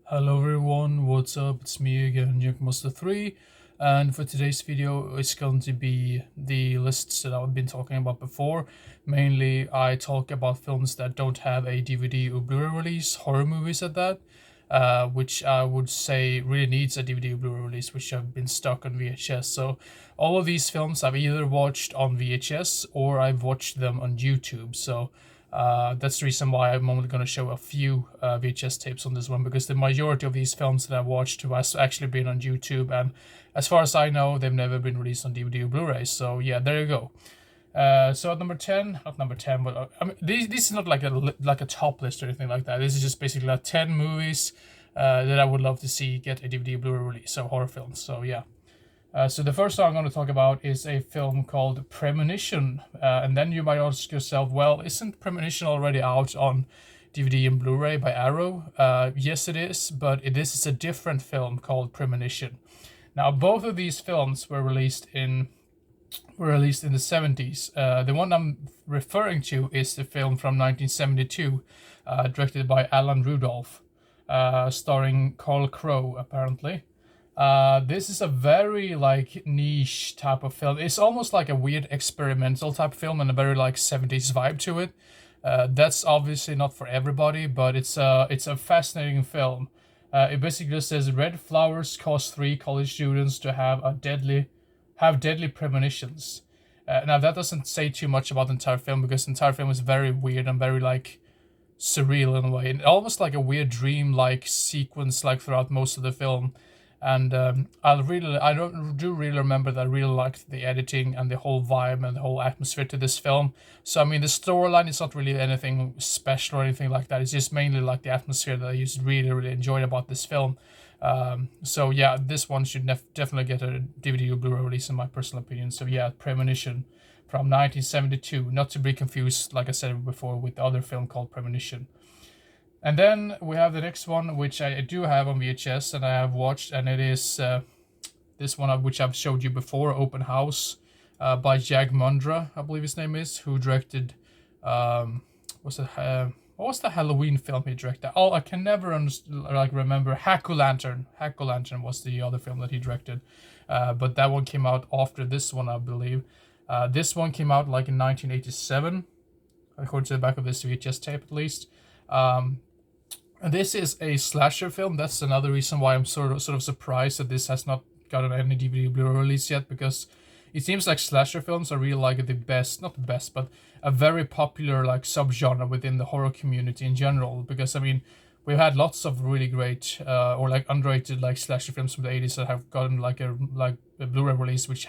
Hello everyone, what's up? It's me again, Junkmaster3, and for today's video it's going to be the lists that I've been talking about before. Mainly I talk about films that don't have a DVD or Blu-ray release, horror movies at that, which I would say really needs a DVD or Blu-ray release, which have been stuck on VHS. So all of these films I've either watched on VHS or I've watched them on YouTube. So that's the reason why I'm only going to show a few VHS tapes on this one, because the majority of these films that I've watched has actually been on YouTube, and as far as I know, they've never been released on DVD or Blu-ray. So yeah, there you go. So at number 10, not number 10, but I mean, this is not like a top list or anything like that. This is just basically like 10 movies that I would love to see get a DVD or Blu-ray release, so horror films. So yeah. So the first one I'm going to talk about is a film called Premonition. And then you might ask yourself, well, isn't Premonition already out on DVD and Blu-ray by Arrow? Yes, it is, but this is a different film called Premonition. Now, both of these films were released in the 70s. The one I'm referring to is the film from 1972, directed by Alan Rudolph, starring Carl Crowe, apparently. This is a very like niche type of film. It's almost like a weird experimental type film and a very like 70s vibe to it. That's obviously not for everybody, but it's a fascinating film. It basically says red flowers cause three college students to have deadly premonitions. Now that doesn't say too much about the entire film, because the entire film is very weird and very like surreal in a way, and almost like a weird dream like sequence like throughout most of the film. And I don't do really remember that I really liked the editing and the whole vibe and the whole atmosphere to this film. So I mean, the storyline is not really anything special or anything like that. It's just mainly like the atmosphere that I just really enjoyed about this film. So yeah, this one should definitely get a DVD or Blu-ray release in my personal opinion. So yeah, Premonition from 1972, not to be confused, like I said before, with the other film called Premonition. And then we have the next one, which I do have on VHS and I have watched, and it is this one which I've showed you before, Open House, by Jag Mundra, I believe his name is, who directed, what was the Halloween film he directed? Oh, I can never remember. Hack-O-Lantern. Hack-O-Lantern was the other film that he directed, but that one came out after this one, I believe. This one came out like in 1987, according to the back of this VHS tape at least. This is a slasher film. That's another reason why I'm sort of surprised that this has not gotten any DVD Blu-ray release yet, because it seems like slasher films are really like the best, not the best, but a very popular like subgenre within the horror community in general. Because I mean, we've had lots of really great or like underrated like slasher films from the 80s that have gotten like a Blu-ray release, which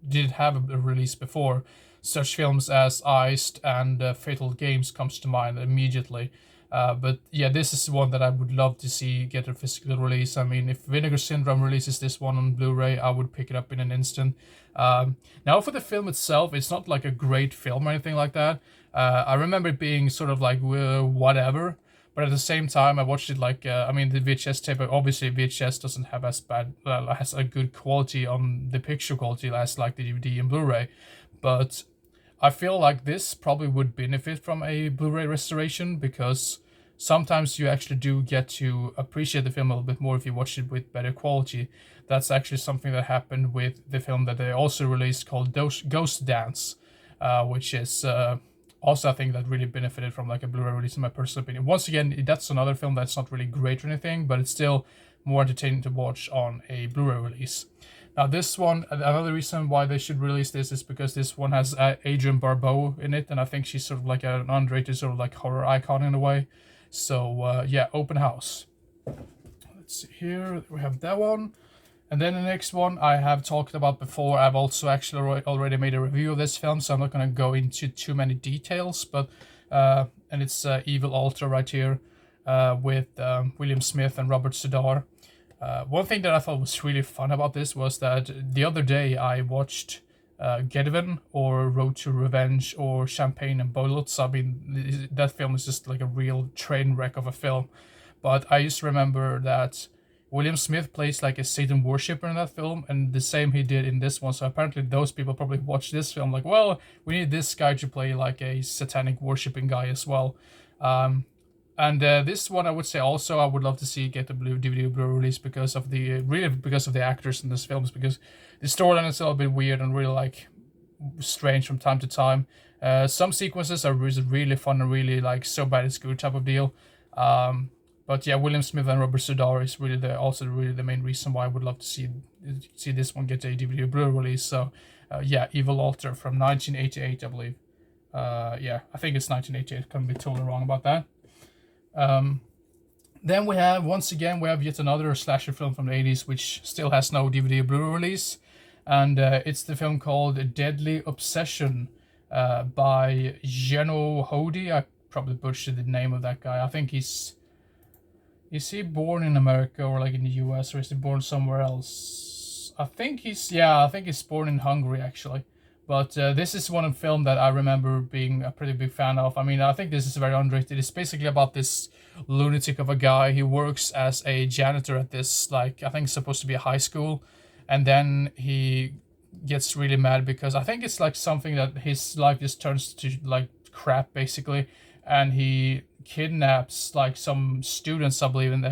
didn't have a release before. Such films as Iced and Fatal Games comes to mind immediately. But yeah, this is one that I would love to see get a physical release. I mean, if Vinegar Syndrome releases this one on Blu-ray, I would pick it up in an instant. Now for the film itself, it's not like a great film or anything like that. I remember it being sort of like whatever, but at the same time, I watched it like, I mean, the VHS tape, obviously VHS doesn't have has a good quality on the picture quality as like the DVD and Blu-ray, but I feel like this probably would benefit from a Blu-ray restoration, because sometimes you actually do get to appreciate the film a little bit more if you watch it with better quality. That's actually something that happened with the film that they also released called Ghost Dance, which is also I think that really benefited from like a Blu-ray release in my personal opinion. Once again, that's another film that's not really great or anything, but it's still more entertaining to watch on a Blu-ray release. Now this one, another reason why they should release this is because this one has Adrienne Barbeau in it, and I think she's sort of like an underrated sort of like horror icon in a way. So yeah, Open House. Let's see here, we have that one. And then the next one I have talked about before. I've also actually already made a review of this film, so I'm not going to go into too many details, but and it's Evil Altar right here, with William Smith and Robert Sedar. One thing that I thought was really fun about this was that the other day I watched Gedvin or Road to Revenge or Champagne and Bullets. I mean, that film is just like a real train wreck of a film. But I just remember that William Smith plays like a Satan worshipper in that film, and the same he did in this one. So apparently those people probably watched this film like, well, we need this guy to play like a satanic worshipping guy as well. And this one, I would say also, I would love to see get a DVD Blu-ray release because of the because of the actors in this films, because the storyline is a little bit weird and really like strange from time to time. Some sequences are really fun and really like so bad it's good type of deal. But yeah, William Smith and Robert Sudar is really also really the main reason why I would love to see this one get a DVD Blu-ray release. So yeah, Evil Altar from 1988, I believe. Yeah, I think it's 1988. Can't be totally wrong about that. Then we have, once again, we have yet another slasher film from the 80s, which still has no DVD or Blu-ray release. And it's the film called Deadly Obsession by Geno Hody. I probably butchered the name of that guy. I think is he born in America or like in the US, or is he born somewhere else? I think he's born in Hungary actually. But this is one film that I remember being a pretty big fan of. I mean, I think this is very underrated. It's basically about this lunatic of a guy. He works as a janitor at this, like, I think it's supposed to be a high school. And then he gets really mad because I think it's like something that his life just turns to like crap, basically. And he kidnaps like some students, I believe, and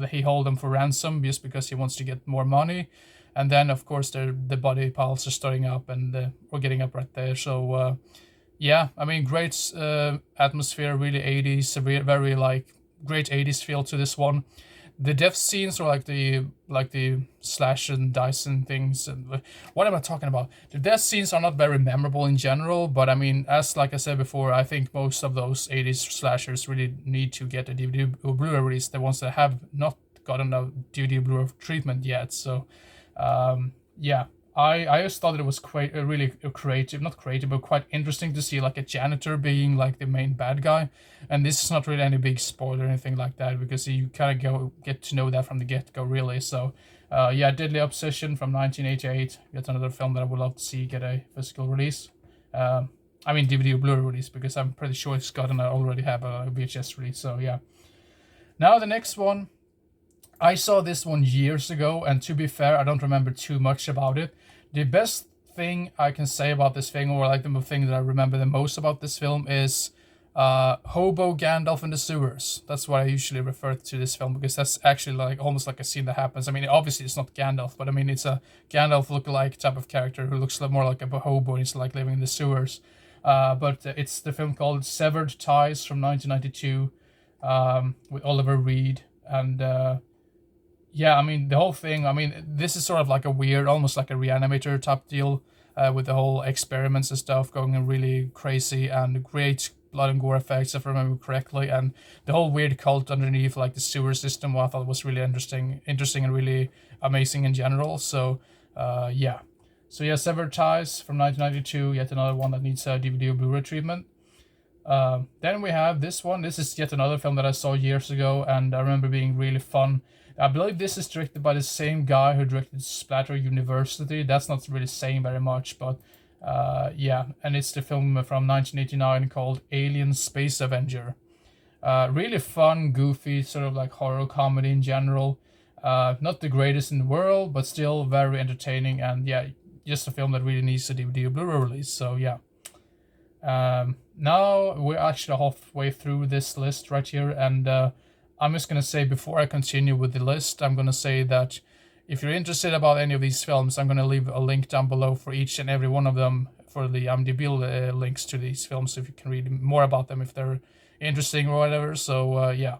he hold them for ransom just because he wants to get more money. And then, of course, the body piles are starting up, and we're getting up right there. So, yeah, I mean, great atmosphere, really 80s, very like great 80s feel to this one. The death scenes are like the slash and dice and things. And what am I talking about? The death scenes are not very memorable in general, but I mean, as like I said before, I think most of those 80s slashers really need to get a DVD or Blu-ray release. The ones that have not gotten a DVD or Blu-ray treatment yet. So. Yeah, I just thought it was quite really creative, not creative, but quite interesting to see like a janitor being like the main bad guy. And this is not really any big spoiler or anything like that, because you kind of get to know that from the get-go, really. So, yeah, Deadly Obsession from 1988, yet another film that I would love to see get a physical release. I mean DVD or Blu-ray release, because I'm pretty sure it's gotten already have a VHS release. So yeah. Now the next one. I saw this one years ago, and to be fair, I don't remember too much about it. The best thing I can say about this thing, or like the thing that I remember the most about this film, is Hobo Gandalf in the Sewers. That's what I usually refer to this film, because that's actually like almost like a scene that happens. I mean, obviously it's not Gandalf, but I mean, it's a Gandalf look-alike type of character who looks more like a hobo, and he's like living in the sewers. But it's the film called Severed Ties from 1992 with Oliver Reed. And yeah, I mean, the whole thing, I mean, this is sort of like a weird, almost like a Reanimator type deal with the whole experiments and stuff going really crazy, and great blood and gore effects, if I remember correctly, and the whole weird cult underneath, like the sewer system, what I thought was really interesting and really amazing in general. So, yeah. So, yeah, Severed Ties from 1992, yet another one that needs a DVD or Blu-ray treatment. Then we have this one. This is yet another film that I saw years ago, and I remember being really fun. I believe this is directed by the same guy who directed Splatter University. That's not really saying very much, but yeah. And it's the film from 1989 called Alien Space Avenger. Really fun, goofy, sort of like horror comedy in general. Not the greatest in the world, but still very entertaining. And yeah, just a film that really needs a DVD or Blu-ray release. So yeah. Now we're actually halfway through this list right here, and I'm just going to say, before I continue with the list, I'm going to say that if you're interested about any of these films, I'm going to leave a link down below for each and every one of them, for the IMDb links to these films, so if you can read more about them if they're interesting or whatever. So yeah.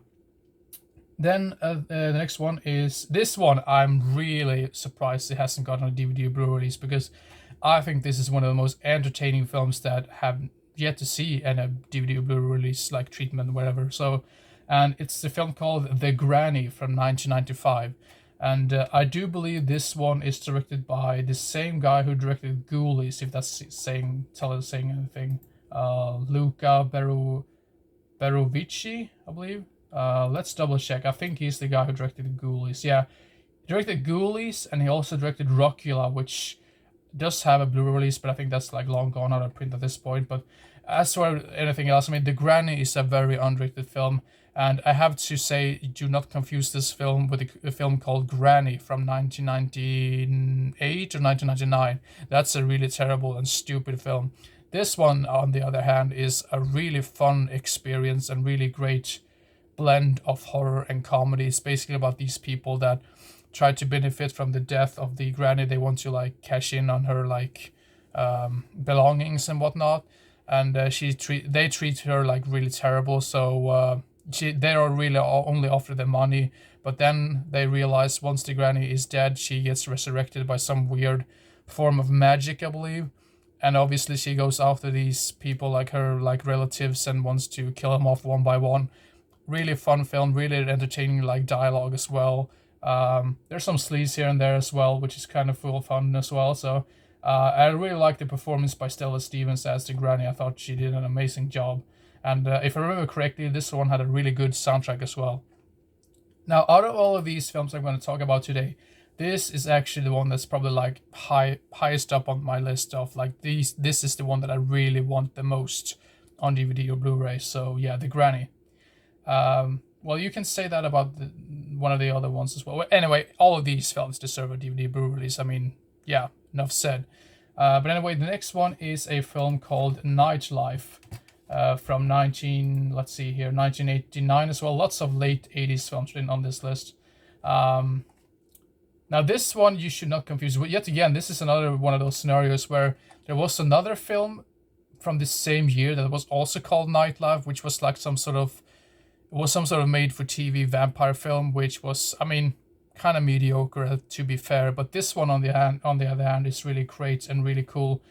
Then the next one is this one. I'm really surprised it hasn't gotten a DVD or Blu-ray release, because I think this is one of the most entertaining films that have yet to see a DVD or Blu-ray release, like treatment or whatever. So, and it's the film called The Granny from 1995. And I do believe this one is directed by the same guy who directed Ghoulies, if that's saying anything. Luca Berovici, I believe. Let's double check. I think he's the guy who directed Ghoulies. Yeah, he directed Ghoulies, and he also directed Rockula, which does have a Blu-ray release, but I think that's like long gone out of print at this point. But as for anything else, I mean, The Granny is a very underrated film, and I have to say, do not confuse this film with a film called Granny from 1998 or 1999. That's a really terrible and stupid film. This one, on the other hand, is a really fun experience and really great, blend of horror and comedy. It's basically about these people that try to benefit from the death of the granny. They want to like cash in on her like belongings and whatnot, and they treat her like really terrible. So they are really only offer the money, but then they realize once the granny is dead, she gets resurrected by some weird form of magic, I believe. And obviously she goes after these people, like her like relatives, and wants to kill them off one by one. Really fun film, really entertaining like dialogue as well. There's some sleaze here and there as well, which is kind of full of fun as well. So I really like the performance by Stella Stevens as the granny. I thought she did an amazing job. And if I remember correctly, this one had a really good soundtrack as well. Now, out of all of these films I'm going to talk about today, this is actually the one that's probably like highest up on my list of like these. This is the one that I really want the most on DVD or Blu-ray. So yeah, The Granny. Well, you can say that about one of the other ones as well. Anyway, all of these films deserve a DVD Blu-ray release. I mean, yeah, enough said. But anyway, the next one is a film called Nightlife. From 1989 as well. Lots of late 80s films written on this list. Now this one you should not confuse. Yet again, this is another one of those scenarios where there was another film from the same year that was also called Nightlife, which was like some sort of made for TV vampire film, which was, I mean, kind of mediocre to be fair. But this one on the other hand is really great and really cool.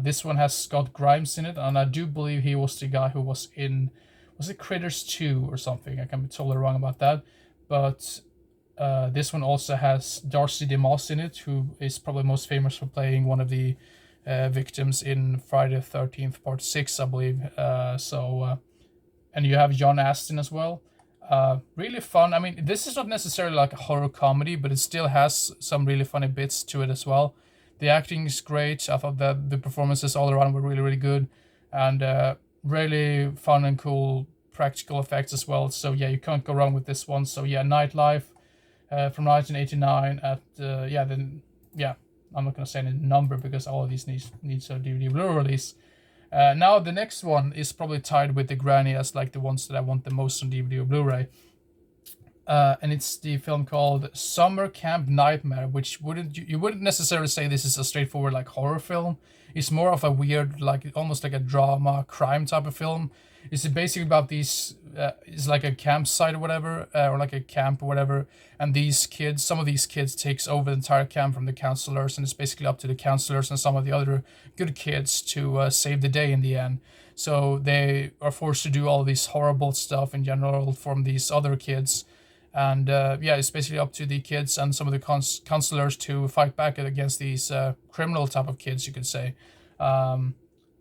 This one has Scott Grimes in it, and I do believe he was the guy who was in, was it Critters 2 or something? I can be totally wrong about that. But this one also has Darcy DeMoss in it, who is probably most famous for playing one of the victims in Friday the 13th Part 6, I believe. And you have John Astin as well. Really fun. I mean, this is not necessarily like a horror comedy, but it still has some really funny bits to it as well. The acting is great. I thought that the performances all around were really, really good. And really fun and cool practical effects as well. So yeah, you can't go wrong with this one. So yeah, Nightlife from 1989 I'm not going to say any number because all of these needs a DVD Blu-ray release. Now the next one is probably tied with The Granny as like the ones that I want the most on DVD or Blu-ray. And it's the film called Summer Camp Nightmare, which you wouldn't necessarily say this is a straightforward like horror film. It's more of a weird, like almost like a drama crime type of film. It's basically about these, it's like a campsite or whatever, or like a camp or whatever. And these kids, some of these kids takes over the entire camp from the counselors, and it's basically up to the counselors and some of the other good kids to save the day in the end. So they are forced to do all these horrible stuff in general from these other kids. And it's basically up to the kids and some of the counselors to fight back against these criminal type of kids, you could say.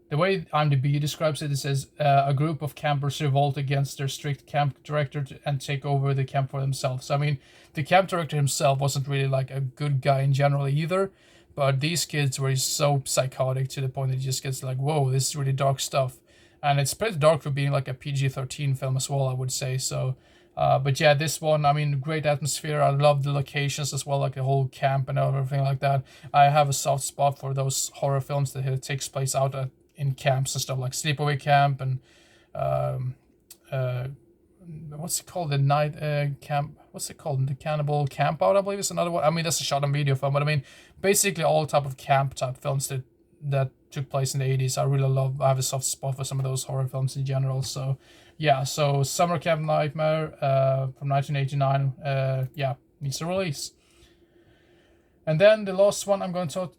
The way IMDb describes it, it says a group of campers revolt against their strict camp director and take over the camp for themselves. I mean, the camp director himself wasn't really like a good guy in general either, but these kids were so psychotic to the point that it just gets like, whoa, this is really dark stuff. And it's pretty dark for being like a PG-13 film as well, I would say. So, but yeah, this one, I mean, great atmosphere. I love the locations as well, like the whole camp and everything like that. I have a soft spot for those horror films that takes place out in camps and stuff, like Sleepaway Camp and what's it called, the night camp, what's it called, the Cannibal Campout, I believe is another one. I mean, that's a shot on video film, but I mean, basically all type of camp type films that took place in the 80s. I really love. I have a soft spot for some of those horror films in general. So yeah, so Summer Camp Nightmare from 1989 needs a release. And then the last one I'm going to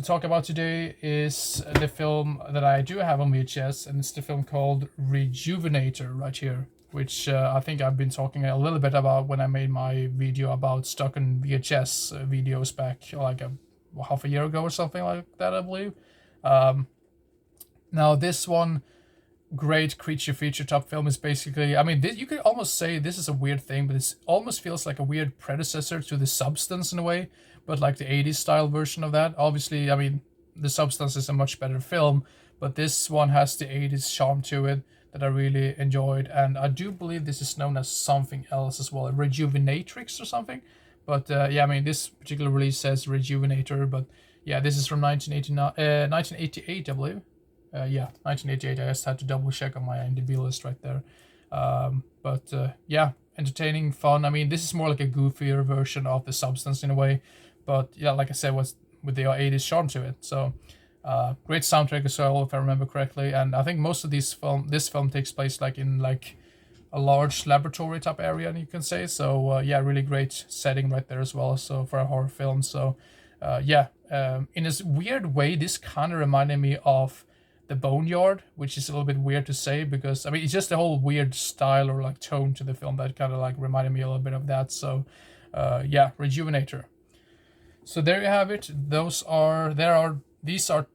talk about today is the film that I do have on VHS, and it's the film called Rejuvenator right here, which I think I've been talking a little bit about when I made my video about stuck on VHS videos back like half a year ago or something like that, I believe. Now this one, great creature feature type film, is basically, I mean, you could almost say this is a weird thing, but it almost feels like a weird predecessor to The Substance in a way, but like the 80s style version of that. Obviously, I mean, The Substance is a much better film, but this one has the 80s charm to it that I really enjoyed, and I do believe this is known as something else as well, a Rejuvenatrix or something. But I mean, this particular release says Rejuvenator, but yeah, this is from 1988, I believe. 1988. I just had to double check on my IMDb list right there. But yeah, entertaining, fun. I mean, this is more like a goofier version of The Substance in a way, but yeah, like I said, was with the 80s charm to it. So great soundtrack as well, if I remember correctly. And I think most of this film takes place like in like a large laboratory type area, you can say. So yeah, really great setting right there as well. So for a horror film, so yeah, in this weird way, this kind of reminded me of the Boneyard, which is a little bit weird to say because I mean it's just a whole weird style or like tone to the film that kind of like reminded me a little bit of that. So yeah, Rejuvenator. So there you have it. These are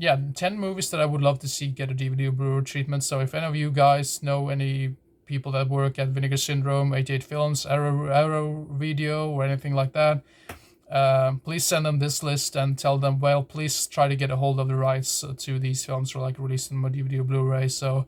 yeah 10 movies that I would love to see get a DVD or Blu-ray treatment. So if any of you guys know any people that work at Vinegar Syndrome, 88 Films, Arrow Video, or anything like that, please send them this list and tell them, well, please try to get a hold of the rights to these films or like release them on DVD or Blu-ray. So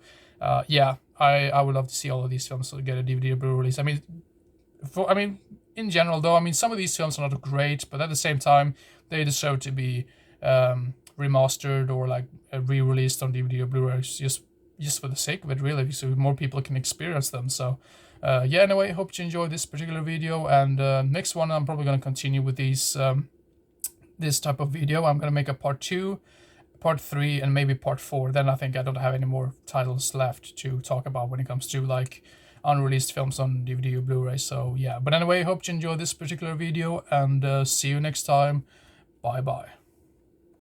yeah, I would love to see all of these films get a DVD or Blu-ray release. I mean, in general though, I mean some of these films are not great, but at the same time they deserve to be remastered or like re-released on DVD or Blu-ray just for the sake of it, really, so more people can experience them. So yeah, anyway, hope you enjoyed this particular video, and next one I'm probably going to continue with these this type of video. I'm going to make a part 2, part 3, and maybe part 4. Then I think I don't have any more titles left to talk about when it comes to like unreleased films on DVD or Blu-ray. So yeah, but anyway, hope you enjoyed this particular video, and see you next time. Bye bye.